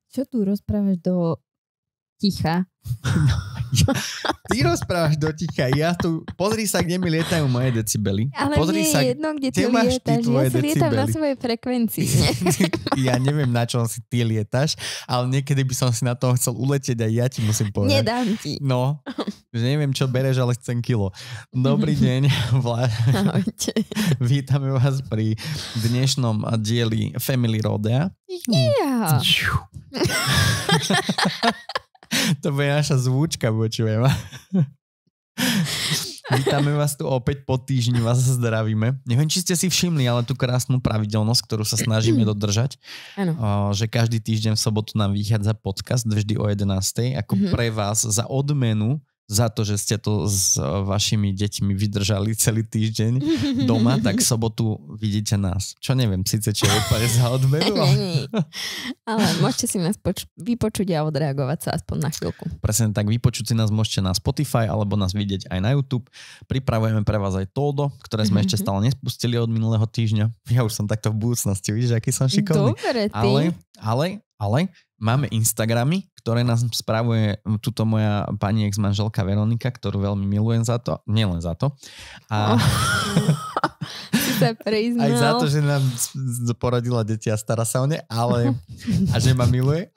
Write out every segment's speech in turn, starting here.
Čo tu rozprávaš do ticha? Ty rozprávaš do ticha, ja tu... Pozri sa, kde mi lietajú moje decibely. Ale Pozri nie sa, je jedno, kde ty lietaš. Ja si lietam na svojej frekvencii. Ja neviem, na čom si ty lietaš, ale niekedy by som si na tom chcel uletieť aj ja ti musím povedať. Nedám ti. No, že neviem, čo bereš, ale chcem kilo. Dobrý deň, Vlád. Ahojte. Vítame vás pri dnešnom dieli Family Rodea. Yeah. To bude naša zvúčka, počujem. Vítame vás tu opäť po týždni, vás zdravíme. Neviem, či ste si všimli, ale tú krásnu pravidelnosť, ktorú sa snažíme dodržať. Áno. Že každý týždeň v sobotu nám vychádza podcast vždy o 11:00, ako pre vás za odmenu za to, že ste to s vašimi deťmi vydržali celý týždeň doma, tak v sobotu vidíte nás. Čo neviem, síce čo je úplne za odmenu. Ale môžete si nás vypočuť a odreagovať sa aspoň na chvíľku. Presne tak, vypočuť si nás môžete na Spotify alebo nás vidieť aj na YouTube. Pripravujeme pre vás aj Todo, ktoré sme ešte stále nespustili od minulého týždňa. Ja už som takto v budúcnosti, vidíš, aký som šikovný. Dobre, ty. Ale máme Instagramy, ktoré nás spravuje tuto moja pani ex-manželka Veronika, ktorú veľmi milujem za to. Nielen za to. A aj za to, že nám porodila deti a stará sa o ne, ale a že ma miluje.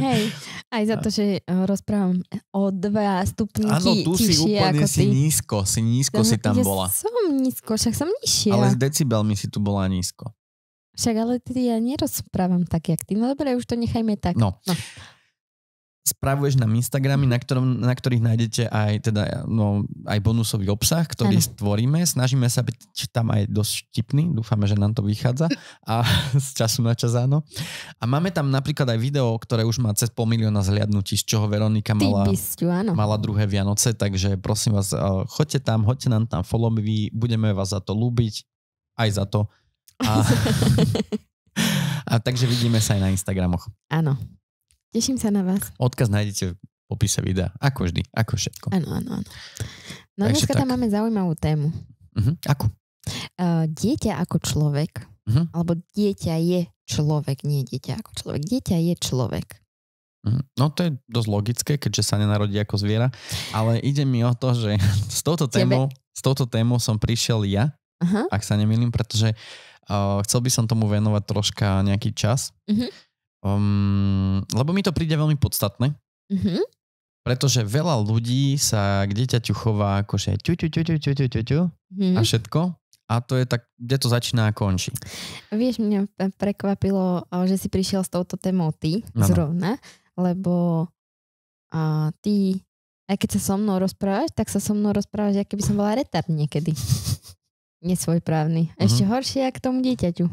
Hej, aj za to, že rozprávam o 2 stupňky áno, tu si úplne ako si nízko si tam bola. Som nízko, však som nižšia. Ale s decibelmi si tu bola nízko. Však ale ja nerozprávam tak, jak ty. No dobre, už to nechajme tak. No. Spravuješ nám Instagramy, na ktorých nájdete aj bonusový obsah, ktorý stvoríme. Snažíme sa byť tam aj dosť vtipný. Dúfame, že nám to vychádza. A z času na čas áno. A máme tam napríklad aj video, ktoré už má cez 500 000 zhliadnutí, z čoho Veronika mala druhé Vianoce. Takže prosím vás, choďte nám tam follow-vy, budeme vás za to ľúbiť. Aj za to. A takže vidíme sa aj na Instagramoch. Áno. Teším sa na vás. Odkaz nájdete v popise videa. Ako vždy, ako všetko. Áno. No dneska tam máme zaujímavú tému. Ako? Dieťa ako človek. Alebo dieťa je človek, nie dieťa ako človek. Dieťa je človek. No to je dosť logické, keďže sa nenarodí ako zviera. Ale ide mi o to, že s touto témou som prišiel ja, ak sa nemýlim, pretože chcel by som tomu venovať troška nejaký čas. Lebo mi to príde veľmi podstatné. Pretože veľa ľudí sa k dieťaťu chová akože a všetko. A to je tak, kde to začína a končí. Vieš, mňa prekvapilo, že si prišiel s touto témou ty zrovna, lebo ty, aj keď sa so mnou rozprávaš, tak sa so mnou rozprávaš, ako keby som bola retard niekedy. Nesvojprávny. Ešte horšie ako tomu dieťaťu.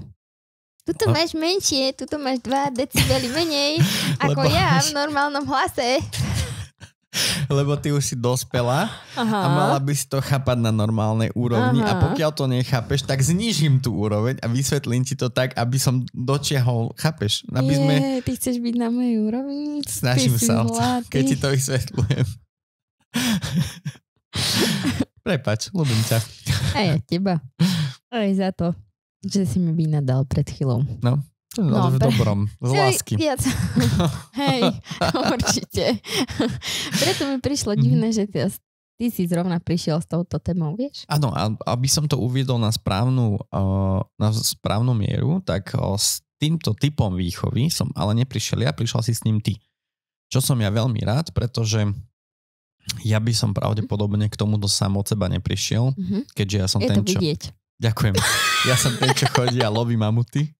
Tuto máš menšie, tuto máš 2 decibely menej ako ja v normálnom hlase. Lebo ty už si dospela a mala by si to chápať na normálnej úrovni a pokiaľ to nechápeš, tak znížim tú úroveň a vysvetlím ti to tak, aby som dočiahol, chápeš? Ty chceš byť na mojej úrovni? Snažím sa, keď ti to vysvetľujem. Prepáč, ľúbim ťa. A ja teba. Aj za to, že si mi vína dal pred chvíľou. No v dobrom, z lásky. Hej, určite. Preto mi prišlo divné, že ty si zrovna prišiel s touto témou, vieš? Áno, aby som to uviedol na správnu mieru, tak s týmto typom výchovy som ale neprišiel ja, prišiel si s ním ty. Čo som ja veľmi rád, pretože ja by som pravdepodobne k tomu sám od seba neprišiel, keďže ja som je ten, to vidieť. Ďakujem. Ja som ten, čo chodí a loví mamuty.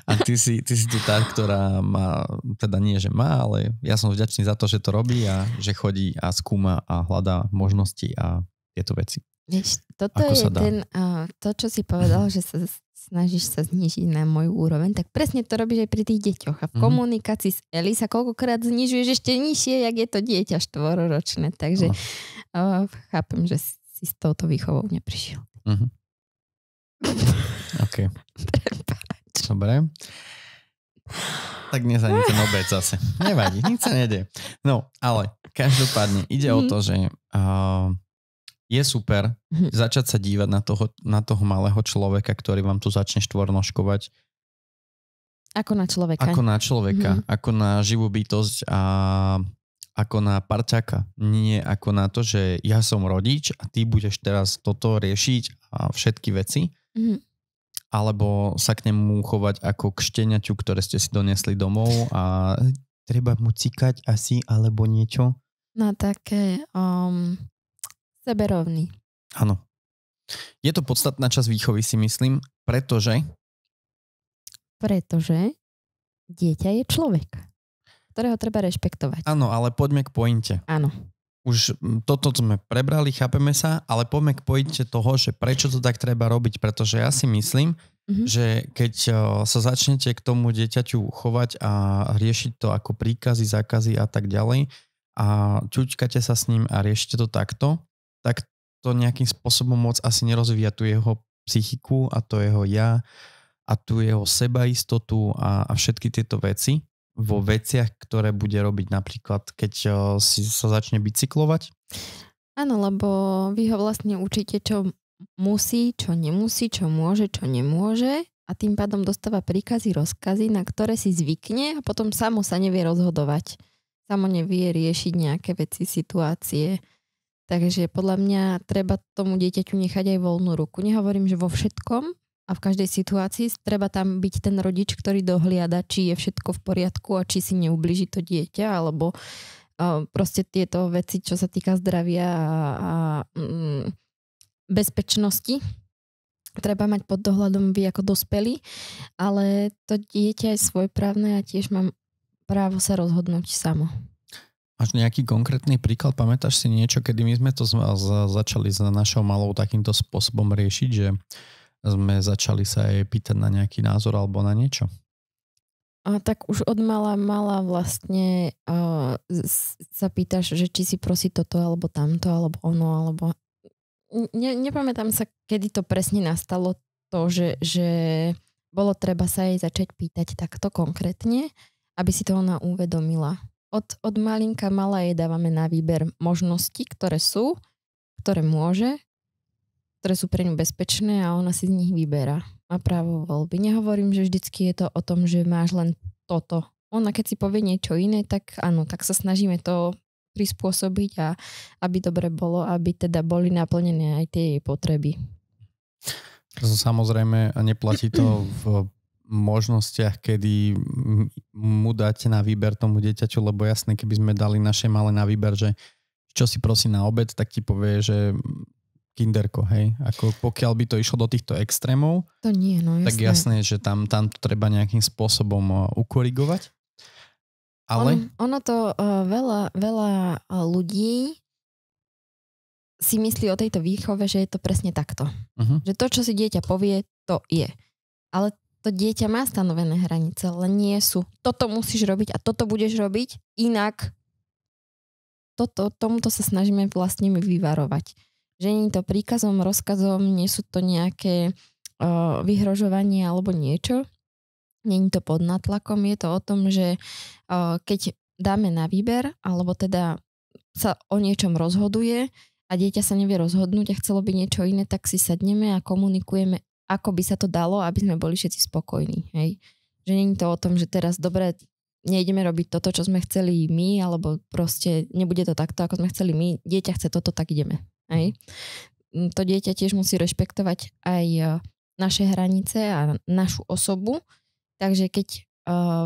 A ty si tu tá, ktorá má, teda nie, že má, ale ja som vďačný za to, že to robí a že chodí a skúma a hľadá možnosti a tieto veci. Vieš, toto je to, čo si povedal, že sa snažíš sa znižiť na moju úroveň, tak presne to robíš aj pri tých deťoch. A v komunikácii s Eli sa koľkokrát znižuješ ešte nižšie, jak je to dieťa 4-ročné. Takže chápem, že si s touto výchovou neprišiel. OK. Dobre. Tak dnes ani ten obed zase. Nevadí, nič sa nedie. No, ale každopádne ide o to, že je super začať sa dívať na toho malého človeka, ktorý vám tu začne štvornoškovať Ako na človeka. Ako na človeka, ako na živú bytosť a ako na parťaka. Nie ako na to, že ja som rodič a ty budeš teraz toto riešiť a všetky veci. Alebo sa k nemu chovať ako k šteniaťu, ktoré ste si donesli domov a treba mu cikať asi alebo niečo. No také seberovný. Áno. Je to podstatná časť výchovy, si myslím, pretože dieťa je človek, ktorého treba rešpektovať. Áno, ale poďme k pointe. Áno. Už toto sme prebrali, chápeme sa, ale poďme k pointe toho, že prečo to tak treba robiť, pretože ja si myslím, že keď sa začnete k tomu dieťaťu chovať a riešiť to ako príkazy, zákazy a tak ďalej a ťuťkate sa s ním a riešite to takto, tak to nejakým spôsobom moc asi nerozvíja tú jeho psychiku a to jeho ja a tú jeho sebaistotu a všetky tieto veci vo veciach, ktoré bude robiť napríklad, keď si sa začne bicyklovať? Áno, lebo vy ho vlastne učíte, čo musí, čo nemusí, čo môže, čo nemôže a tým pádom dostáva príkazy, rozkazy, na ktoré si zvykne a potom samo sa nevie rozhodovať. Samo nevie riešiť nejaké veci, situácie. Takže podľa mňa treba tomu dieťaťu nechať aj voľnú ruku. Nehovorím, že vo všetkom, a v každej situácii treba tam byť ten rodič, ktorý dohliada, či je všetko v poriadku a či si neublíži to dieťa, alebo proste tieto veci, čo sa týka zdravia a bezpečnosti. Treba mať pod dohľadom vy ako dospelí, ale to dieťa je svojprávne a tiež mám právo sa rozhodnúť samo. Máš nejaký konkrétny príklad? Pamätáš si niečo, kedy my sme to začali s našou malou takýmto spôsobom riešiť, že sme začali sa jej pýtať na nejaký názor alebo na niečo? A tak už od mala vlastne sa pýtaš, že či si prosí toto alebo tamto, alebo ono, alebo... Nepamätám sa, kedy to presne nastalo to, že bolo treba sa jej začať pýtať takto konkrétne, aby si to ona uvedomila. Od malinka mala jej dávame na výber možnosti, ktoré sú, ktoré môže, ktoré sú pre ňu bezpečné a ona si z nich vyberá. Má právo voľby. Nehovorím, že vždycky je to o tom, že máš len toto. Ona keď si povie niečo iné, tak áno, tak sa snažíme to prispôsobiť a aby dobre bolo, aby teda boli naplnené aj tie jej potreby. Samozrejme, neplatí to v možnostiach, kedy mu dáte na výber tomu dieťaťu, lebo jasné, keby sme dali naše malé na výber, že čo si prosí na obed, tak ti povie, že kinderko, hej? Ako pokiaľ by to išlo do týchto extrémov, to nie, no jasné. Tak jasné, že tam to treba nejakým spôsobom ukorigovať. Ale... Ono to veľa ľudí si myslí o tejto výchove, že je to presne takto. Že to, čo si dieťa povie, to je. Ale to dieťa má stanovené hranice, ale nie sú. Toto musíš robiť a toto budeš robiť, inak tomuto sa snažíme vlastne vyvarovať. Že nie je to príkazom, rozkazom, nie sú to nejaké vyhrožovanie alebo niečo. Nie je to pod natlakom, je to o tom, že keď dáme na výber, alebo teda sa o niečom rozhoduje a dieťa sa nevie rozhodnúť a chcelo by niečo iné, tak si sadneme a komunikujeme, ako by sa to dalo, aby sme boli všetci spokojní. Hej? Že nie je to o tom, že teraz dobre, nejdeme robiť toto, čo sme chceli my, alebo proste nebude to takto, ako sme chceli my. Dieťa chce toto, tak ideme. Hej? To dieťa tiež musí rešpektovať aj naše hranice a našu osobu. Takže keď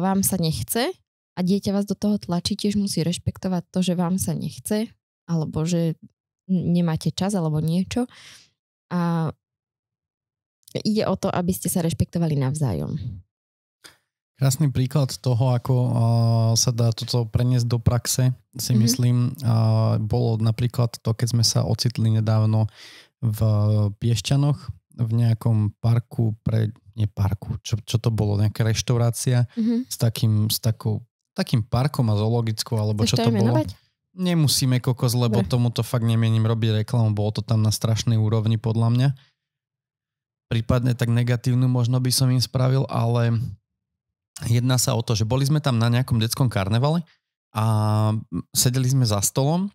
vám sa nechce a dieťa vás do toho tlačí, tiež musí rešpektovať to, že vám sa nechce, alebo že nemáte čas, alebo niečo. A ide o to, aby ste sa rešpektovali navzájom. Krásny príklad toho, ako sa dá toto preniesť do praxe, si myslím, bolo napríklad to, keď sme sa ocitli nedávno v Piešťanoch, v nejakom parku, čo to bolo, nejaká reštaurácia s takým parkom a zoologickou, alebo čo to bolo. Menovať? Nemusíme kokos, lebo tomuto fakt nemienim robiť reklamu, bolo to tam na strašnej úrovni podľa mňa. Prípadne tak negatívnu možno by som im spravil, ale jedná sa o to, že boli sme tam na nejakom detskom karnevale a sedeli sme za stolom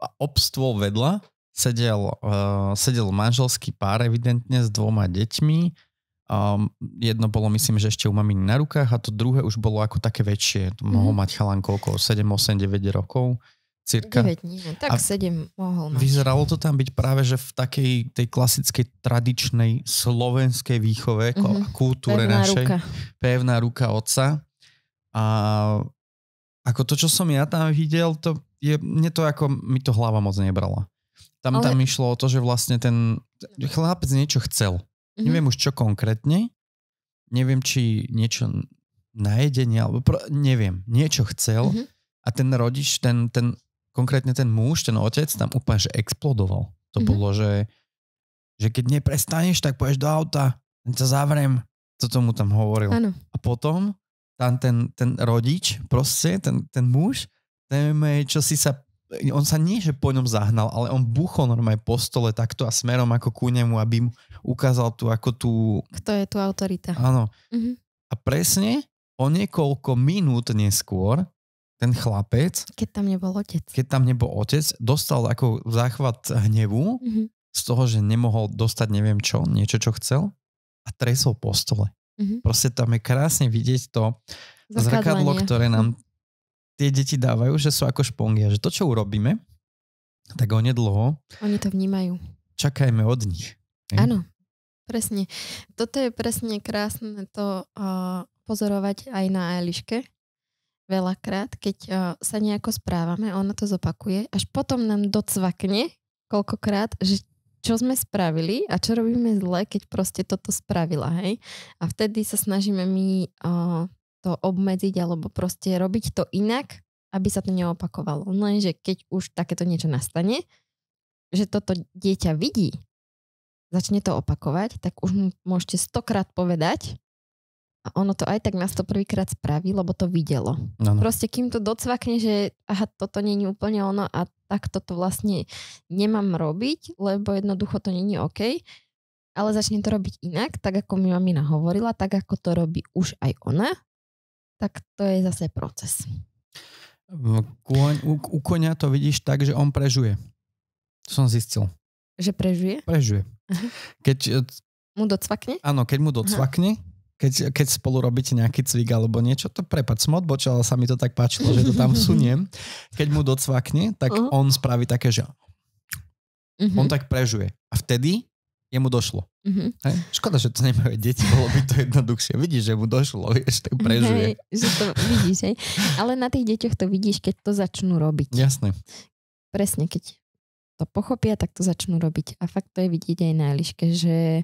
a obstôl vedľa sedel manželský pár evidentne s 2 deťmi Jedno bolo, myslím, že ešte u maminy na rukách a to druhé už bolo ako také väčšie. Mohol mať chalan koľko? 7, 8, 9 rokov? Cirka. 9 nie, tak 7 mohol mať. Vyzeralo to tam byť práve, že v takej tej klasickej tradičnej slovenskej výchove a kultúre Pevná našej. Ruka. Pevná ruka otca. A ako to, čo som ja tam videl, to je, mne to ako, mi to hlava moc nebrala. Tam išlo o to, že vlastne ten chlapec niečo chcel. Neviem už čo konkrétne. Neviem, či niečo na jedenie, alebo neviem. Niečo chcel a ten rodič, konkrétne ten muž, ten otec tam úplne, že explodoval. To bolo, že keď neprestaneš, tak pôjdeš do auta, ťa zavriem. To tomu tam hovoril. Áno. A potom tam ten rodič, proste, ten muž, čo si sa, on sa nie, že po ňom zahnal, ale on buchol normálne po stole takto a smerom ako ku nemu, aby mu ukázal tu ako tú... Kto je tu autorita. Áno. A presne o niekoľko minút neskôr ten chlapec, keď tam nebol otec, dostal ako záchvat hnevu z toho, že nemohol dostať neviem čo, niečo, čo chcel a tresol po stole. Proste tam je krásne vidieť to zrkadlo, ktoré nám tie deti dávajú, že sú ako špongy a že to, čo urobíme, tak onedlho oni to vnímajú. Čakajme od nich. Áno, presne. Toto je presne krásne to pozorovať aj na Eliške. Veľakrát, keď sa nejako správame, ona to zopakuje, až potom nám docvakne koľkokrát, že čo sme spravili a čo robíme zle, keď proste toto spravila, hej. A vtedy sa snažíme my to obmedziť alebo proste robiť to inak, aby sa to neopakovalo. Lenže keď už takéto niečo nastane, že toto dieťa vidí, začne to opakovať, tak už mu môžete 100-krát povedať, a ono to aj tak na 101. krát spraví, lebo to videlo. Ano. Proste kým to docvakne, že aha, toto nie je úplne ono a tak toto vlastne nemám robiť, lebo jednoducho to nie je OK, ale začne to robiť inak, tak ako mi mamina hovorila, tak ako to robí už aj ona, tak to je zase proces. U koňa to vidíš tak, že on prežuje. To som zistil. Že prežuje? Prežuje. Keď mu docvakne? Áno, keď mu docvakne, keď spolu robíte nejaký cvik alebo niečo, to prepad som odbočil, ale sa mi to tak páčilo, že to tam vsuniem. Keď mu docvakne, tak on spraví také, že on tak prežuje. A vtedy jemu došlo. Škoda, že to nemajú deti, bolo by to jednoduchšie. Vidíš, že mu došlo, vieš, tak prežuje. Že to vidíš, hej. Ale na tých deťoch to vidíš, keď to začnú robiť. Jasné. Presne, keď to pochopia, tak to začnú robiť. A fakt to je vidieť aj na Eliške, že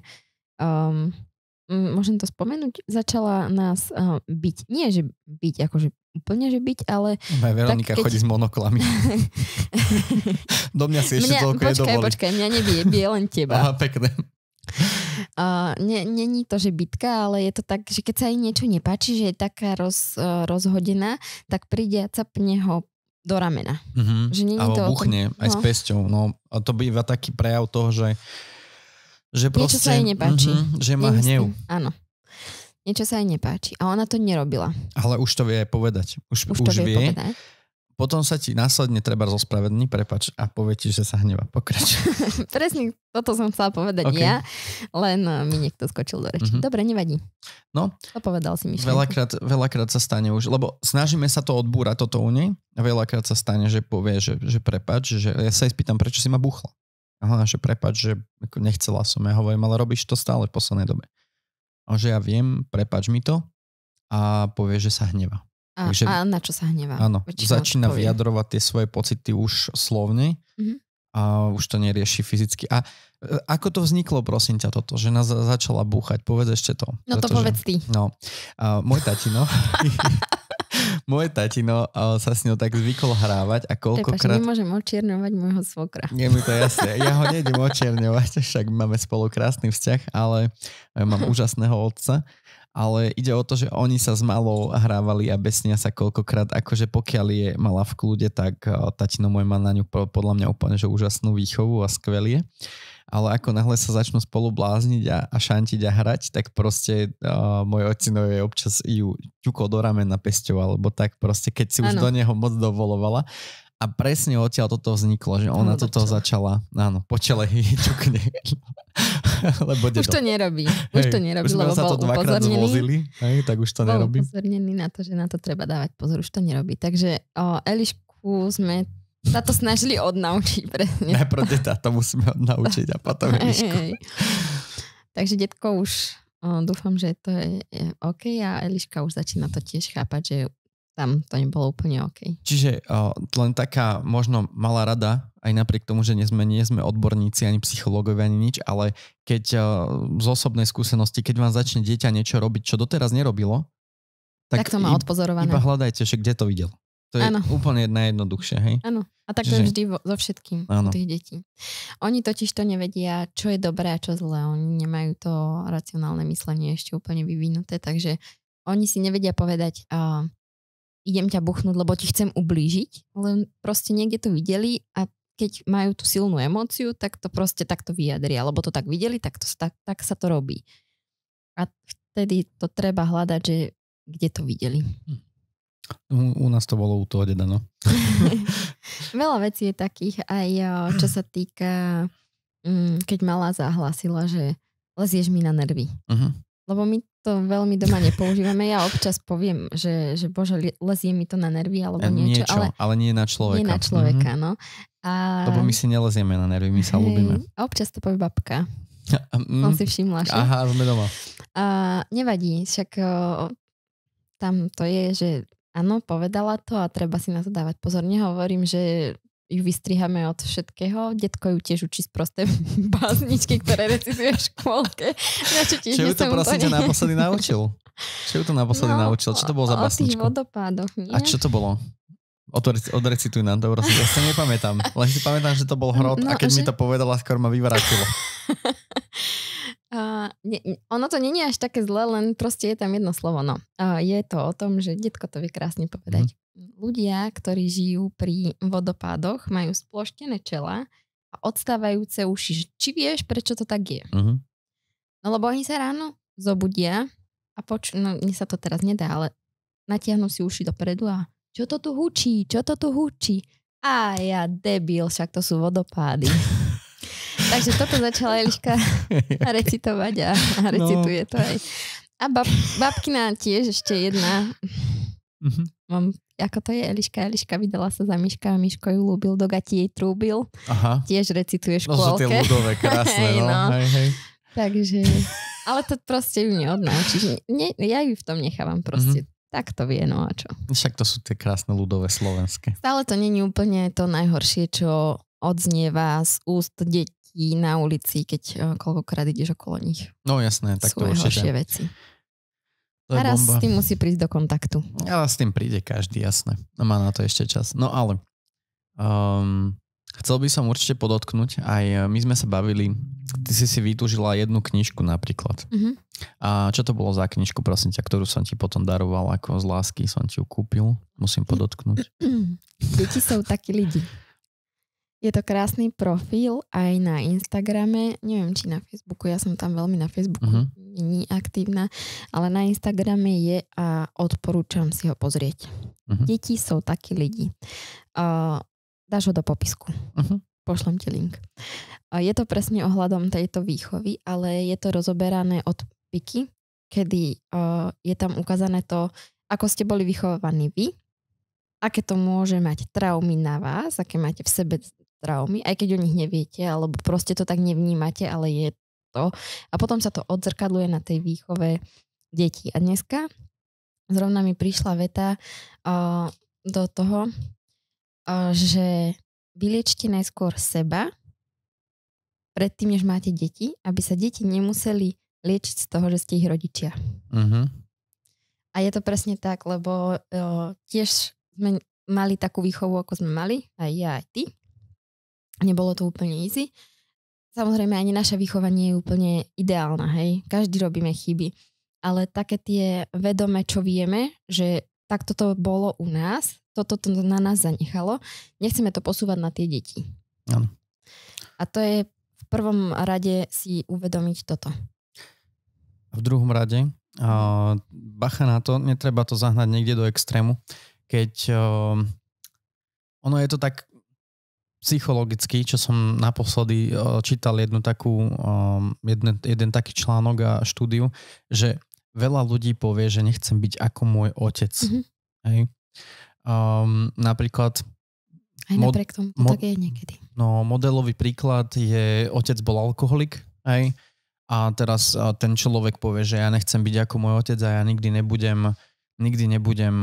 môžem to spomenúť, začala nás byť. Nie, že byť, akože úplne, že byť, ale... Veronika chodí s monoklami. Do mňa si ešte toľko nedovolí. Počkaj, mňa nebije, bije len teba. Aha, pekné. Není to, že bitka, ale je to tak, že keď sa jej niečo nepáči, že je taká rozhodená, tak príde a capne ho do ramena. Že alebo buchne aj s pesťou. No, a to býva taký prejav toho, že proste, niečo sa jej nepáči. Že má hnev. Áno. Niečo sa jej nepáči. A ona to nerobila. Ale už to vie povedať. Už to vie povedať. Potom sa ti následne treba zospravedlniť, prepáč, a povie ti, že sa hneva. Pokračuj. Presne, toto som chcela povedať ja, len mi niekto skočil do reči. Dobre, nevadí. No, to povedal si myšlienku. Veľakrát sa stane už, lebo snažíme sa to odbúrať toto u nej a veľakrát sa stane, že povie, že prepáč, že ja sa jej spýtam, prečo si ma buchla. Aha, že prepáč, že nechcela som. Ja hovorím, ale robíš to stále v poslednej dobe. A že ja viem, prepáč mi to a povie, že sa hneva. Takže, a na čo sa hnevá? Áno, začína vyjadrovať tie svoje pocity už slovne a už to nerieši fyzicky. A ako to vzniklo, prosím ťa, toto, že nás začala búchať? Povedz ešte to. No to povedz ty. No, môj tatino sa s ňou tak zvykol hrávať a koľkokrát... Nemôžem očierňovať môjho svokra. Nie, mi to jasne. Ja ho nejdem očierňovať, však máme spolu krásny vzťah, ale mám úžasného otca. Ale ide o to, že oni sa s malou hrávali a besnia sa koľkokrát, akože pokiaľ je mala v kľude, tak tatino môj má na ňu podľa mňa úplne že úžasnú výchovu a skvelie. Ale ako náhle sa začnú spolu blázniť a šantiť a hrať, tak proste môj ocino je občas ju ťukol do ramena pesťou, alebo tak proste, keď si už do neho moc dovolovala. A presne odtiaľ toto vzniklo, že ona toto začala, po čele ťukne. Lebo už to nerobí. Už to nerobí, už sme lebo sa to bol dvakrát upozornený. zvozili, tak už to nerobí. Bol upozornený na to, že na to treba dávať pozor. Už to nerobí. Takže Elišku sme sa to snažili odnaučiť. Presne. Najprv deta, to musíme odnaučiť a potom Elišku. Takže detko už dúfam, že to je OK a Eliška už začína to tiež chápať, že tam to nebolo úplne OK. Čiže len taká možno malá rada, aj napriek tomu, že nie sme odborníci, ani psychológovia, ani nič, ale keď z osobnej skúsenosti, keď vám začne dieťa niečo robiť, čo doteraz nerobilo, tak to má odpozorované. Iba hľadajte, že kde to videl. To je úplne najjednoduchšie, hej? Áno. A tak to je vždy so všetkým u tých detí. Oni totiž to nevedia, čo je dobré a čo zlé. Oni nemajú to racionálne myslenie ešte úplne vyvinuté, takže oni si nevedia povedať idem ťa buchnúť, lebo ti chcem ublížiť, len proste niekde to videli a keď majú tú silnú emóciu, tak to proste takto vyjadria, lebo to tak videli, tak sa to robí. A vtedy to treba hľadať, že kde to videli. U nás to bolo u toho deda, no. Veľa vecí je takých, aj čo sa týka, keď malá zahlásila, že lezieš mi na nervy. Lebo my to veľmi doma nepoužívame. Ja občas poviem, že bože, lezie mi to na nervy alebo niečo. Ale nie na človeka. Nie na človeka, no. A... Lebo my si nelezieme na nervy, my sa ľúbime. A občas to povie babka. Som si všimla, že? Aha, sme doma. A nevadí, však tam to je, že áno, povedala to a treba si na to dávať pozor. Nehovorím, že ju vystrihame od všetkého. Detko ju tiež učí sprosté básničky, ktoré recituje v škôlke. Čo ju to prosím ťa naposledy naučil? Čo to bolo za básničku? O tých vodopádoch, nie? A čo to bolo? Odrecituj nám to, prosím. Ja sa nepamätám. Len si pamätám, že to bol hrot a keď mi to povedala, skôr ma vyvrátilo. Ono to nie je až také zlé, len proste je tam jedno slovo. No. Je to o tom, že detko to vie krásne povedať. Ľudia, ktorí žijú pri vodopádoch, majú sploštené čela a odstávajúce uši. Či vieš, prečo to tak je? No lebo oni sa ráno zobudia a no mne sa to teraz nedá, ale natiahnu si uši dopredu a čo to tu hučí? A ja debil, však to sú vodopády. Takže toto začala Eliška recitovať a recituje to aj. A babkina tiež ešte jedna. Mám, ako to je Eliška vydala sa za Miška a Miško ju ľúbil, do gati jej trúbil. Aha. Tiež recituje škôlke. No sú tie ľudové, krásne. Hej. Takže, ale to proste ju neodnáčiš. Ja ju v tom nechávam proste. Tak to vie, no a čo. Však to sú tie krásne ľudové slovenské. Stále to není úplne to najhoršie, čo odznieva z úst detí na ulici, keď koľkokrát ideš okolo nich. No jasné, tak to určite. Sú horšie veci. A raz s tým musí prísť do kontaktu. A raz s tým príde každý, jasné. Má na to ešte čas. No ale chcel by som určite podotknúť, aj my sme sa bavili, ty si vytúžila jednu knižku napríklad. A čo to bolo za knižku, prosím ťa, ktorú som ti potom daroval, ako z lásky som ti ju kúpil? Musím podotknúť. Deti sú takí lidi. Je to krásny profil aj na Instagrame, neviem, či na Facebooku, ja som tam veľmi na Facebooku, nie aktívna, ale na Instagrame je a odporúčam si ho pozrieť. Deti sú takí lidi. Dáš ho do popisku. Pošlem ti link. Je to presne ohľadom tejto výchovy, ale je to rozoberané od piky, kedy je tam ukázané to, ako ste boli vychovaní vy, aké to môže mať traumy na vás, aké máte v sebe traumy, aj keď o nich neviete, alebo proste to tak nevnímate, ale je to. A potom sa to odzrkadluje na tej výchove detí. A dneska zrovna mi prišla veta do toho, že vyliečte najskôr seba predtým, než máte deti, aby sa deti nemuseli liečiť z toho, že ste ich rodičia. A je to presne tak, lebo tiež sme mali takú výchovu, ako sme mali, aj ja, aj ty. Nebolo to úplne easy. Samozrejme, ani naša výchova nie je úplne ideálna, hej. Každý robíme chyby. Ale také tie vedomé, čo vieme, že takto to bolo u nás, toto to na nás zanechalo, nechceme to posúvať na tie deti. Áno. A to je v prvom rade si uvedomiť toto. V druhom rade, bacha na to, netreba to zahnať niekde do extrému. Keď ono je to tak, psychologicky, čo som naposledy čítal jeden taký článok a štúdiu, že veľa ľudí povie, že nechcem byť ako môj otec. Mm-hmm. Hej? Napríklad aj napriek tomu to tak je niekedy. No, modelový príklad je, otec bol alkoholik, hej? A teraz ten človek povie, že ja nechcem byť ako môj otec a ja nikdy nebudem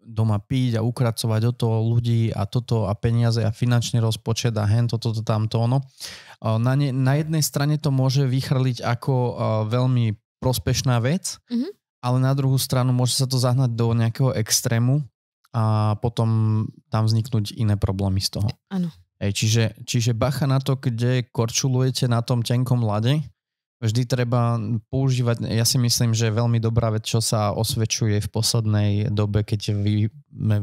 doma piť a ukracovať o to ľudí a toto a peniaze a finančný rozpočet a hen toto, tamto ono. Na jednej strane to môže vychrliť ako veľmi prospešná vec, ale na druhú stranu môže sa to zahnať do nejakého extrému a potom tam vzniknúť iné problémy z toho. Áno. Čiže bacha na to, kde korčulujete na tom tenkom ľade. Vždy treba používať, ja si myslím, že je veľmi dobrá vec, čo sa osvedčuje v poslednej dobe, keď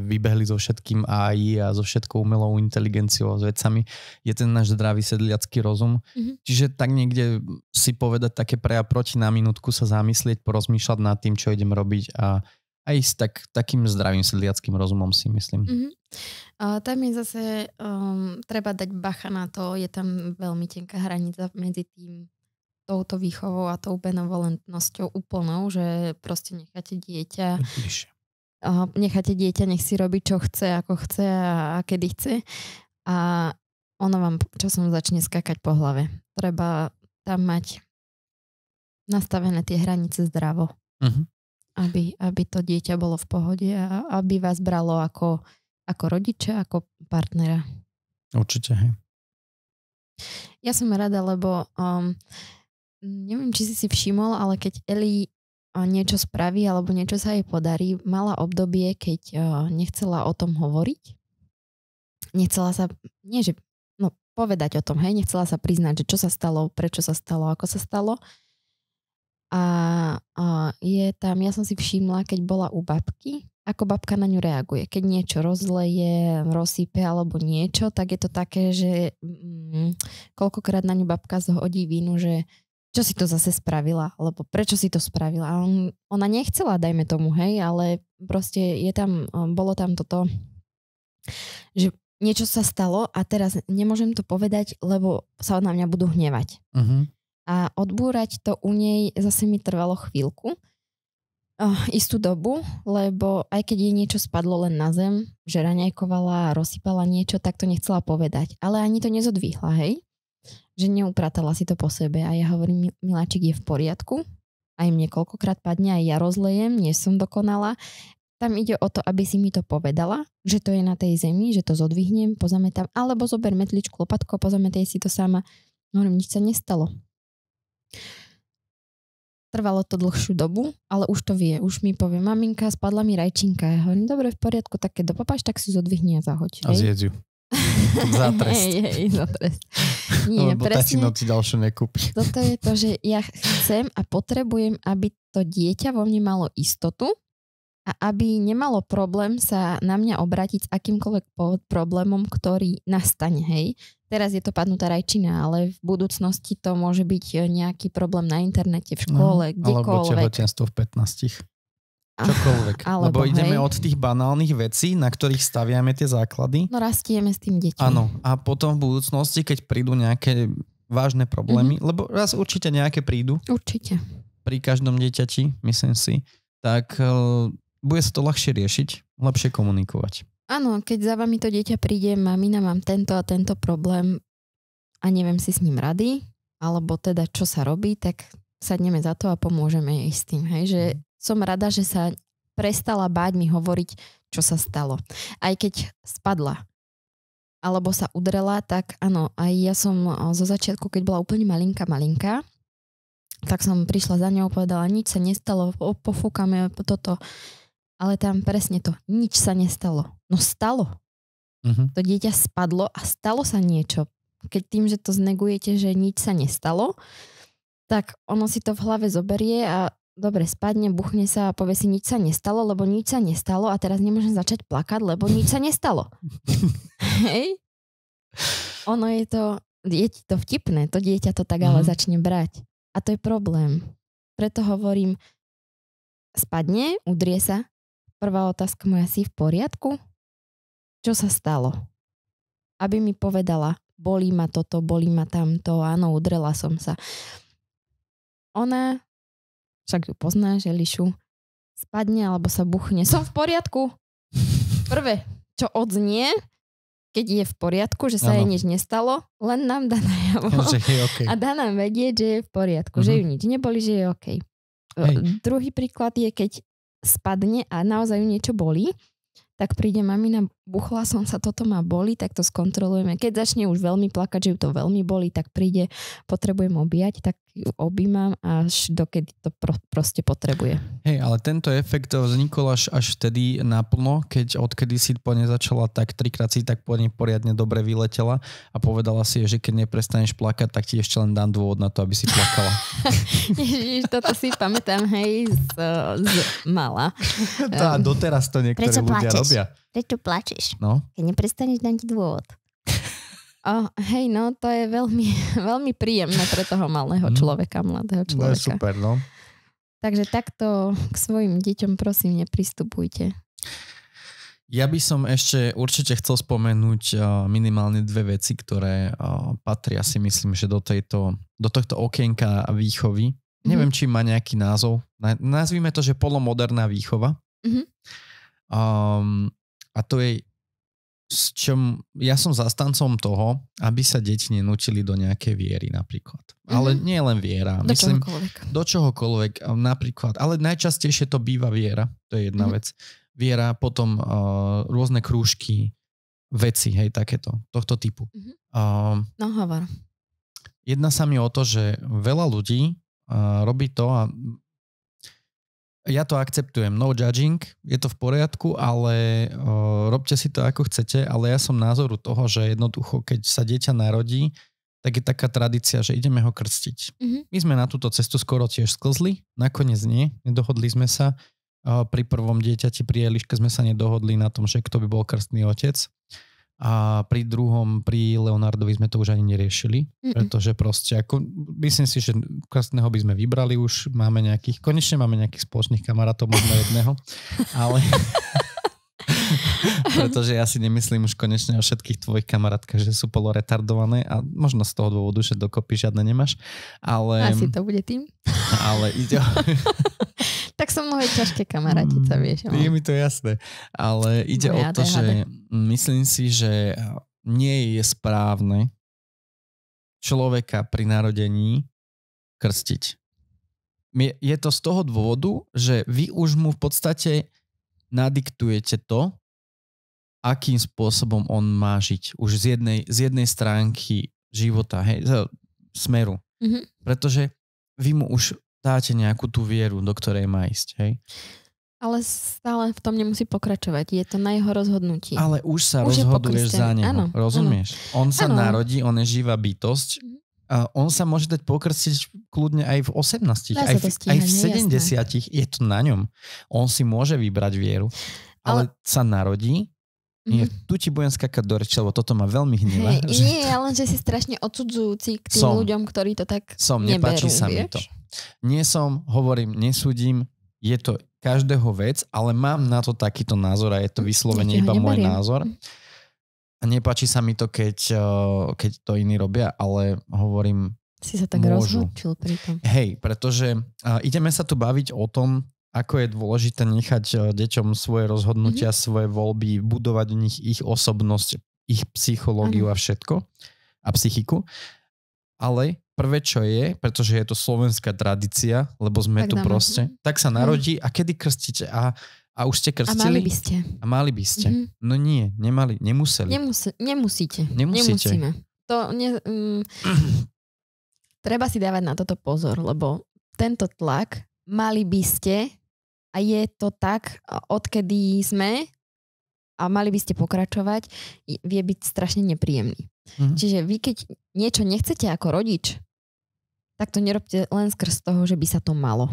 vybehli so všetkým AI a so všetkou umelou inteligenciou a s vecami, je ten náš zdravý sedliacký rozum. Mm-hmm. Čiže tak niekde si povedať také pre a proti na minútku sa zamyslieť, porozmýšľať nad tým, čo idem robiť a ísť takým zdravým sedliackým rozumom, si myslím. Mm-hmm. Tam je zase treba dať bacha na to, je tam veľmi tenká hranica medzi tým touto výchovou a tou benevolentnosťou úplnou, že proste necháte dieťa nech si robí, čo chce, ako chce a kedy chce a ono vám časom začne skakať po hlave. Treba tam mať nastavené tie hranice zdravo. Uh-huh. Aby to dieťa bolo v pohode a aby vás bralo ako rodiča, ako partnera. Určite, hej. Ja som rada, lebo neviem, či si všimol, ale keď Eli niečo spraví alebo niečo sa jej podarí, mala obdobie, keď nechcela o tom hovoriť. Nechcela sa, povedať o tom, hej, nechcela sa priznať, že čo sa stalo, prečo sa stalo, ako sa stalo. A je tam, ja som si všimla, keď bola u babky, ako babka na ňu reaguje. Keď niečo rozleje, rozsype alebo niečo, tak je to také, že koľkokrát na ňu babka zhodí vinu, že čo si to zase spravila, alebo prečo si to spravila. A ona nechcela, dajme tomu, hej, ale proste bolo tam toto, že niečo sa stalo a teraz nemôžem to povedať, lebo sa na mňa budú hnevať. Uh-huh. A odbúrať to u nej zase mi trvalo chvíľku, istú dobu, lebo aj keď jej niečo spadlo len na zem, že raňajkovala a rozsypala niečo, tak to nechcela povedať. Ale ani to nezodvihla, hej? Že neupratala si to po sebe a ja hovorím, miláčik, je v poriadku, aj mne koľkokrát padne, aj ja rozlejem, nie som dokonalá. Tam ide o to, aby si mi to povedala, že to je na tej zemi, že to zodvihnem, pozametám, alebo zober metličku, lopatku a pozametej si to sama. Hovorím, nič sa nestalo. Trvalo to dlhšiu dobu, ale už to vie. Už mi povie, maminka, spadla mi rajčinka. Ja hovorím, dobre, v poriadku, tak keď dopapáš, tak si zodvihni a zahoď. A zjedz ju. Za trest. Za trest. Nie, lebo tatino ti ďalšie nekúpi. Toto je to, že ja chcem a potrebujem, aby to dieťa vo mne malo istotu a aby nemalo problém sa na mňa obrátiť s akýmkoľvek problémom, ktorý nastane, hej. Teraz je to padnutá rajčina, ale v budúcnosti to môže byť nejaký problém na internete, v škole, kdekoľvek. Alebo tehotenstvo v 15. Čokoľvek. Lebo ideme od tých banálnych vecí, na ktorých staviame tie základy. No rastieme s tým deťom. Áno. A potom v budúcnosti, keď prídu nejaké vážne problémy, lebo raz určite nejaké prídu. Určite. Pri každom dieťati, myslím si, tak bude sa to ľahšie riešiť, lepšie komunikovať. Áno, keď za vami to dieťa príde, mamina, mám tento a tento problém a neviem si s ním rady, alebo teda čo sa robí, tak sadneme za to a pomôžeme jej s tým. Hej? Že som rada, že sa prestala báť mi hovoriť, čo sa stalo. Aj keď spadla alebo sa udrela, tak áno, aj ja som zo začiatku, keď bola úplne malinká, tak som prišla za ňou, povedala, nič sa nestalo, pofúkame toto. Ale tam presne to, nič sa nestalo. No stalo. Uh-huh. To dieťa spadlo a stalo sa niečo. Keď tým, že to znegujete, že nič sa nestalo, tak ono si to v hlave zoberie a dobre, spadne, buchne sa a povie si, nič sa nestalo, lebo nič sa nestalo a teraz nemôžem začať plakať, lebo nič sa nestalo. Hej? Ono je to vtipné, to dieťa to tak ale začne brať. A to je problém. Preto hovorím, spadne, udrie sa. Prvá otázka moja, si v poriadku? Čo sa stalo? aby mi povedala, bolí ma toto, bolí ma tamto, áno, udrela som sa. Ona, však ju poznáš, Elišu, spadne alebo sa buchne. Som v poriadku. Prvé, čo odznie, keď je v poriadku, že sa jej nič nestalo, len nám dá najavo. Okay. A dá nám vedieť, že je v poriadku, že ju nič neboli, že je OK. Druhý príklad je, keď spadne a naozaj ju niečo bolí, tak príde mamina, buchla som sa, toto ma boli, tak to skontrolujeme. Keď začne už veľmi plakať, že ju to veľmi boli, tak príde, potrebujem objať, tak ju objímam až dokedy to proste potrebuje. Hej, ale tento efekt vznikol až vtedy naplno, keď odkedy si po nej začala, tak 3-krát si tak po nej poriadne dobre vyletela a povedala si, že keď neprestaneš plakať, tak ti ešte len dám dôvod na to, aby si plakala. Ježiš, toto si pamätám, hej, z mala. Tá, doteraz to niektorí ľudia robia. Prečo plačeš? No? Keď neprestaneš, dám ti dôvod. Hej, no to je veľmi, veľmi príjemné pre toho malého človeka, mladého človeka. To je super, no. Takže takto k svojim deťom prosím nepristupujte. Ja by som ešte určite chcel spomenúť minimálne 2 veci, ktoré patria si myslím, že do tohto okienka výchovy. Neviem, či má nejaký názov. Nazvime to, že polomoderná výchova. A to je ja som zastancom toho, aby sa deti nenúčili do nejakej viery napríklad. Ale nie len viera. Do čohokoľvek napríklad. Ale najčastejšie to býva viera. To je jedna vec. Viera, potom rôzne krúžky, veci, hej, takéto, tohto typu. No hovor. Jedná sa mi o to, že veľa ľudí robí to a ja to akceptujem, no judging, je to v poriadku, ale robte si to ako chcete, ale ja som názoru toho, že jednoducho, keď sa dieťa narodí, tak je taká tradícia, že ideme ho krstiť. My sme na túto cestu skoro tiež sklzli, nakoniec nie, nedohodli sme sa. Pri prvom dieťati, pri Eliške sme sa nedohodli na tom, že kto by bol krstný otec. A pri druhom, pri Leonardovi sme to už ani neriešili, pretože proste ako, myslím si, že krstného by sme vybrali už, konečne máme nejakých spoločných kamarátov, možno jedného, ale pretože ja si nemyslím už konečne o všetkých tvojich kamarátkach, že sú poloretardované a možno z toho dôvodu, že dokopy žiadne nemáš, ale... Asi to bude tým. Ale ide Tak som mnohé ťažké kamarática, vieš. Je mi to jasné. Ale ide o to, že myslím si, že nie je správne človeka pri narodení krstiť. Je to z toho dôvodu, že vy už mu v podstate nadiktujete to, akým spôsobom on má žiť. Už z jednej stránky života, hej, smeru. Pretože vy mu už dáte nejakú tú vieru, do ktorej má ísť, hej? Ale stále v tom nemusí pokračovať. Je to na jeho rozhodnutí. Ale už sa rozhoduješ za neho. Áno, rozumieš? Áno. On sa narodí, on je živá bytosť. A on sa môže dať pokrstiť kľudne aj v 18, aj v 70. Je to na ňom. On si môže vybrať vieru. Ale sa narodí. Tu ti budem skakať do reči, lebo toto ma veľmi hnevá. Nie, ale že si strašne odsudzujúci k tým ľuďom, ktorí to tak neberú. Nepáči sa mi to. Nie hovorím, nesúdim, je to každého vec, ale mám na to takýto názor a je to vyslovene iba môj názor. A nepáči sa mi to, keď to iní robia, ale hovorím, si sa tak rozhodčil pri tom. Hej, pretože ideme sa tu baviť o tom, ako je dôležité nechať deťom svoje rozhodnutia, svoje voľby, budovať v nich ich osobnosť, ich psychológiu a všetko a psychiku. Ale prvé, čo je, pretože je to slovenská tradícia, lebo sme tak tu proste, tak sa narodí a kedy krstíte? A už ste krstili? A mali by ste. No nie, nemuseli. Nemusíte. Nemusíme. Treba si dávať na toto pozor, lebo tento tlak mali by ste a je to tak, odkedy sme a mali by ste pokračovať, vie byť strašne nepríjemný. Čiže vy, keď niečo nechcete ako rodič, tak to nerobte len skrz toho, že by sa to malo.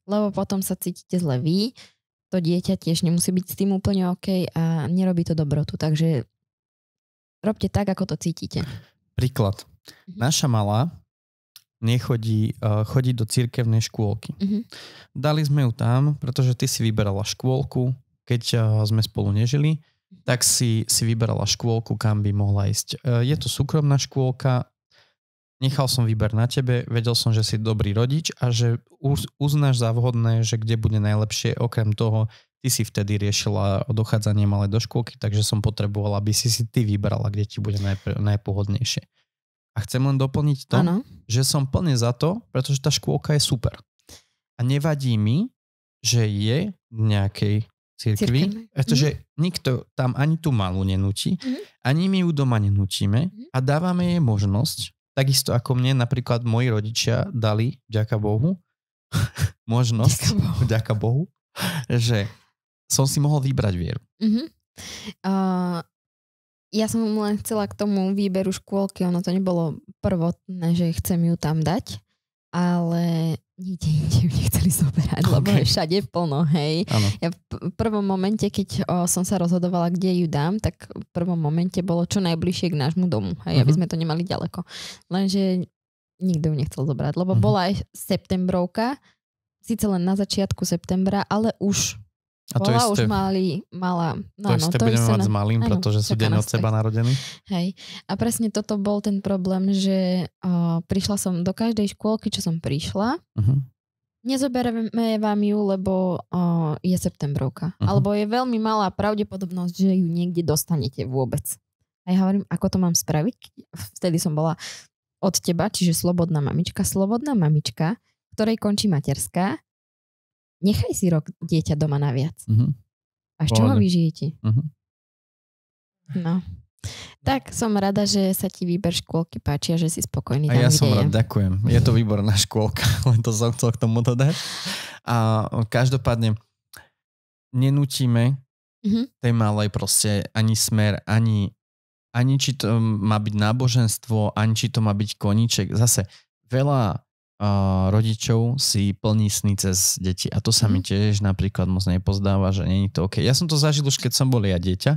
Lebo potom sa cítite zle vy, to dieťa tiež nemusí byť s tým úplne OK a nerobí to dobrotu. Takže robte tak, ako to cítite. Príklad. Naša malá chodí do cirkevnej škôlky. Dali sme ju tam, pretože ty si vyberala škôlku, keď sme spolu nežili tak si vyberala škôlku, kam by mohla ísť. Je to súkromná škôlka, nechal som výber na tebe, vedel som, že si dobrý rodič a že uznáš za vhodné, že kde bude najlepšie. Okrem toho, ty si vtedy riešila dochádzanie malé do škôlky, takže som potrebovala, aby si ty vybrala, kde ti bude najpohodnejšie. A chcem len doplniť to, že som plne za to, pretože tá škôlka je super. A nevadí mi, že je v nejakej cirkvi, pretože nikto tam ani tú malú nenúti, ani my ju doma nenútime a dávame jej možnosť, takisto ako mne napríklad moji rodičia dali, vďaka Bohu, možnosť, vďaka Bohu, že som si mohol vybrať vieru. Ja som len chcela k tomu výberu škôlky, ono to nebolo prvotné, že chcem ju tam dať, ale nikde ju nechceli zoberať, lebo je všade plno, hej. Ano. Ja v prvom momente, keď som sa rozhodovala, kde ju dám, tak v prvom momente bolo čo najbližšie k nášmu domu, hej, aby sme to nemali ďaleko. Lenže nikto ju nechcel zobrať, lebo bola aj septembrovka, síce len na začiatku septembra, ale už a to bola, isté, už mala. No, to budeme mať s malým, pretože sú deň od seba narodení. Hej. A presne toto bol ten problém, že prišla som do každej škôlky, čo som prišla. Nezoberieme vám ju, lebo je septembrovka. Alebo je veľmi malá pravdepodobnosť, že ju niekde dostanete vôbec. A ja hovorím, ako to mám spraviť? Vtedy som bola od teba, čiže slobodná mamička, ktorej končí materská. Nechaj si rok dieťa doma naviac. A z čoho vy žijete? No. Tak som rada, že sa ti výber škôlky páči a že si spokojný. A ja som rád, ďakujem. Je to výborná škôlka, len to som chcel k tomu dodať. A každopádne nenútime tej malej proste ani smer, ani či to má byť náboženstvo, ani či to má byť koníček. Zase veľa rodičov si plní sny cez deti. A to sa mi tiež napríklad moc nepozdáva, že nie je to OK. Ja som to zažil už, keď som bol ja dieťa.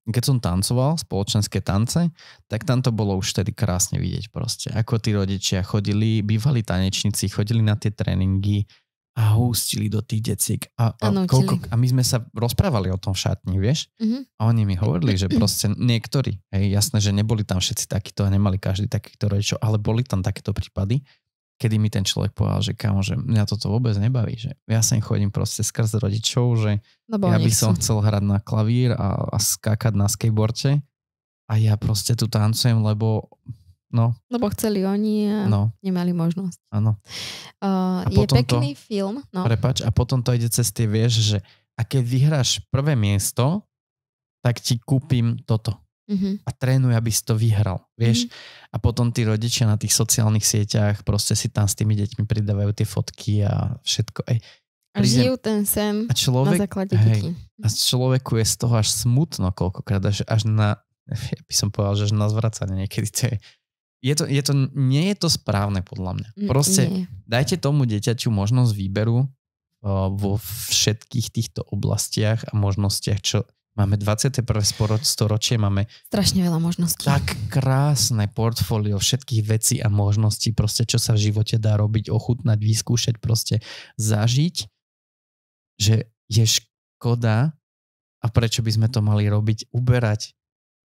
Keď som tancoval spoločenské tance, tak tam to bolo už tedy krásne vidieť proste. Ako tí rodičia chodili, bývali tanečníci, chodili na tie tréningy a hústili do tých deciek. A my sme sa rozprávali o tom v šatni, vieš? A oni mi hovorili, že proste niektorí, jasné, že neboli tam všetci takíto a nemali každý takýchto rodičov, ale boli tam takéto prípady, kedy mi ten človek povedal, že kámo, že mňa toto vôbec nebaví, že ja sem chodím proste skrz rodičov, že ja by som chcel hrať na klavír a skákať na skateboarde a ja proste tu tancujem, lebo lebo chceli oni a nemali možnosť. Áno. Je pekný film. Prepáč, a potom to ide cez tie, vieš, že a keď vyhráš prvé miesto, tak ti kúpim toto. A trénuj, aby si to vyhral, vieš. A potom tí rodičia na tých sociálnych sieťach proste si tam s tými deťmi pridávajú tie fotky a všetko. A žijú ten sen na základe detí. A človeku je z toho až smutno koľkokrát, až na, ja by som povedal, že až na zvracanie niekedy. Nie je to správne podľa mňa. Proste dajte tomu dieťaťu možnosť výberu vo všetkých týchto oblastiach a možnostiach, čo máme 21. storočie, máme strašne veľa možností. Tak krásne portfólio všetkých vecí a možností, proste čo sa v živote dá robiť, ochutnať, vyskúšať, proste zažiť, že je škoda a prečo by sme to mali robiť, uberať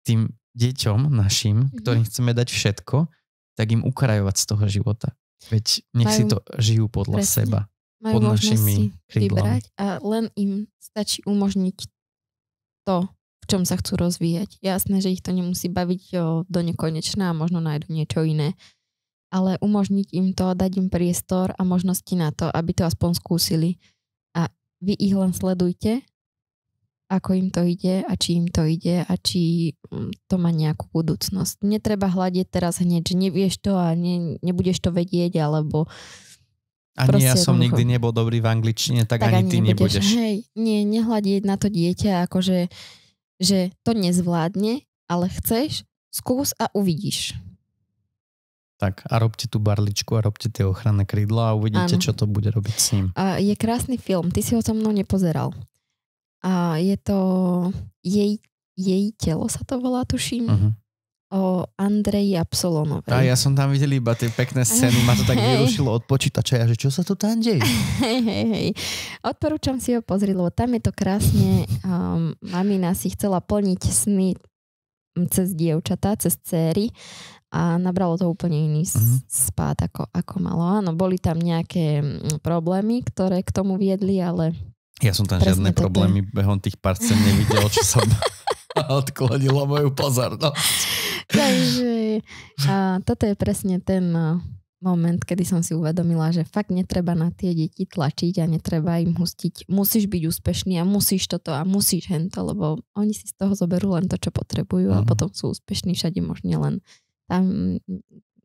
tým deťom našim, ktorým chceme dať všetko, tak im ukrajovať z toho života. Veď nech si to žijú podľa seba. Majú pod našimi krídlami. A len im stačí umožniť to, v čom sa chcú rozvíjať. Jasné, že ich to nemusí baviť do nekonečna a možno nájdu niečo iné. Ale umožniť im to, dať im priestor a možnosti na to, aby to aspoň skúsili. A vy ich len sledujte, ako im to ide a či im to ide a či to má nejakú budúcnosť. Netreba hľadiť teraz hneď, že nevieš to a nebudeš to vedieť, alebo ani ja som nikdy nebol dobrý v angličtine, tak ani ty nebudeš. Hej, nehľadiť na to dieťa, akože že to nezvládne, ale chceš, skús a uvidíš. Tak a robte tú barličku a robte tie ochranné krídla a uvidíte, čo to bude robiť s ním. A je krásny film, ty si ho so mnou nepozeral. A je to jej telo sa to volá, tuším. o Andreji Absolonovej. A ja som tam videl iba tie pekné scény, ma to tak vyrušilo od počítača, že čo sa to tam deje? Hej. Odporúčam si ho pozrieť, lebo tam je to krásne. Mamina si chcela plniť sny cez dievčatá, cez céry a nabralo to úplne iný spád, ako malo. Áno, boli tam nejaké problémy, ktoré k tomu viedli, ale... Ja som tam žiadne problémy behom tých pár scén nevidel, čo som odklonilo moju pozornosť. Takže toto je presne ten moment, kedy som si uvedomila, že fakt netreba na tie deti tlačiť a netreba im hustiť. Musíš byť úspešný a musíš toto a musíš hento, lebo oni si z toho zoberú len to, čo potrebujú a potom sú úspešní všade možne len tam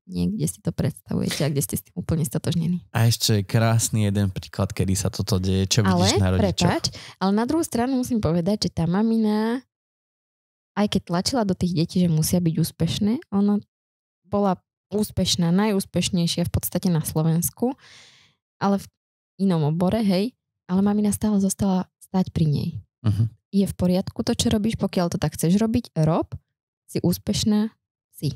niekde si to predstavujete a kde ste s tým úplne stotožnení. A ešte je krásny jeden príklad, kedy sa toto deje, čo vidíš na rodičoch. Ale na druhú stranu musím povedať, že tá mamina, aj keď tlačila do tých detí, že musia byť úspešné, ona bola úspešná, najúspešnejšia v podstate na Slovensku, ale v inom obore, hej, ale mamina stále zostala stáť pri nej. Je v poriadku to, čo robíš, pokiaľ to tak chceš robiť, rob, si úspešná, si.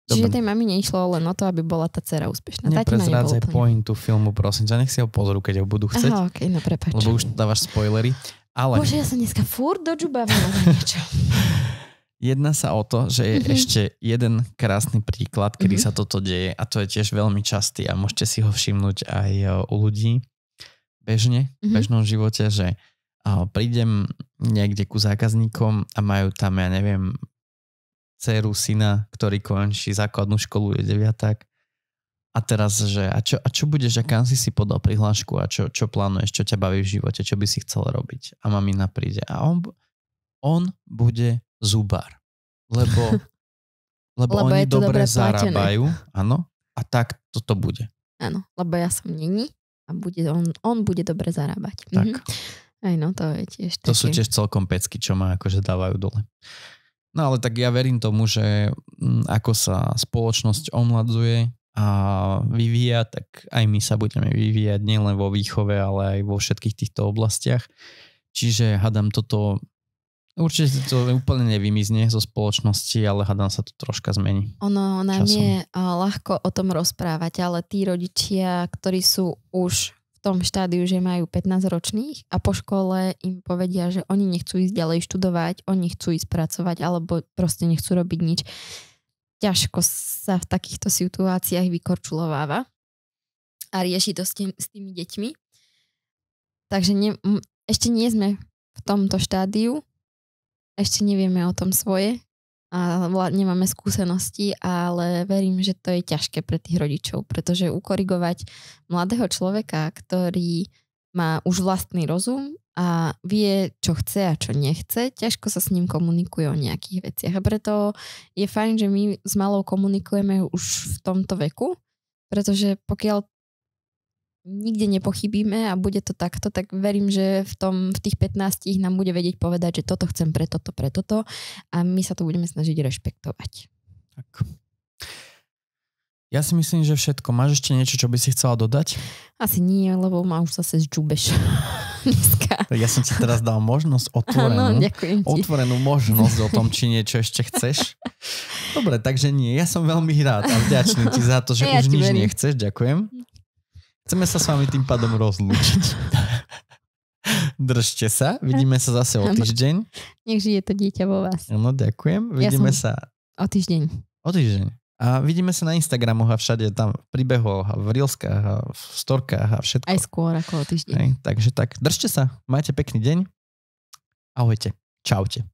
Čiže tej mamine išlo len o to, aby bola tá dcera úspešná. Neprezrádzaj pointu filmu, prosím ťa, nech si ho pozrú, keď ho budú chcieť. Aha, okej, no prepáč. Lebo už dávaš spoilery. Ale... Bože, ja sa dneska furt dožubávam na niečo. Jedná sa o to, že je ešte jeden krásny príklad, kedy sa toto deje a to je tiež veľmi častý a môžete si ho všimnúť aj u ľudí bežne, v bežnom živote, že prídem niekde ku zákazníkom a majú tam, ja neviem, dceru, syna, ktorý končí základnú školu, je 9-ták. A teraz, že a čo budeš, a kam si podal prihlášku a čo plánuješ, čo ťa baví v živote, čo by si chcel robiť. A mamina príde a on bude zubár. Lebo oni dobre zarábajú. Áno. A tak toto bude. Áno, lebo ja som neni a on bude dobre zarábať. Tak. Aj no, to je tiež také. To sú tiež celkom pecky, čo ma akože dávajú dole. No ale tak ja verím tomu, že ako sa spoločnosť omladzuje a vyvíja, tak aj my sa budeme vyvíjať nielen vo výchove, ale aj vo všetkých týchto oblastiach. Čiže hádam toto, určite to úplne nevymizne zo spoločnosti, ale hádam sa to troška zmení. Ono nám je ľahko o tom rozprávať, ale tí rodičia, ktorí sú už v tom štádiu, že majú 15 ročných a po škole im povedia, že oni nechcú ísť ďalej študovať, oni chcú ísť pracovať alebo proste nechcú robiť nič. Ťažko sa v takýchto situáciách vykorčulováva a rieši to s tými deťmi. Takže ešte nie sme v tomto štádiu, ešte nevieme o tom svoje a nemáme skúsenosti, ale verím, že to je ťažké pre tých rodičov, pretože ukorigovať mladého človeka, ktorý má už vlastný rozum a vie, čo chce a čo nechce, ťažko sa s ním komunikuje o nejakých veciach. A preto je fajn, že my s malou komunikujeme už v tomto veku, pretože pokiaľ nikde nepochybíme a bude to takto, tak verím, že v tých 15 nám bude vedieť povedať, že toto chcem pre toto a my sa to budeme snažiť rešpektovať. Tak. Ja si myslím, že všetko. Máš ešte niečo, čo by si chcela dodať? Asi nie, lebo ma už zase zžubeš dneska. Ja som ti teraz dal možnosť otvorenú možnosť o tom, či niečo ešte chceš. Dobre, takže nie. Ja som veľmi rád a vďačný ti za to, že už nič nechceš. Ďakujem. Chceme sa s vami tým pádom rozlúčiť. Držte sa. Vidíme sa zase o týždeň. Nech žije to dieťa vo vás. No, ďakujem. Vidíme sa o týždeň. O týždeň. A vidíme sa na Instagramoch a všade tam v príbehoch a v reelskách a v storkách a všetko. Aj skôr ako o týždeň. Takže tak, držte sa. Majte pekný deň. Ahojte. Čaute.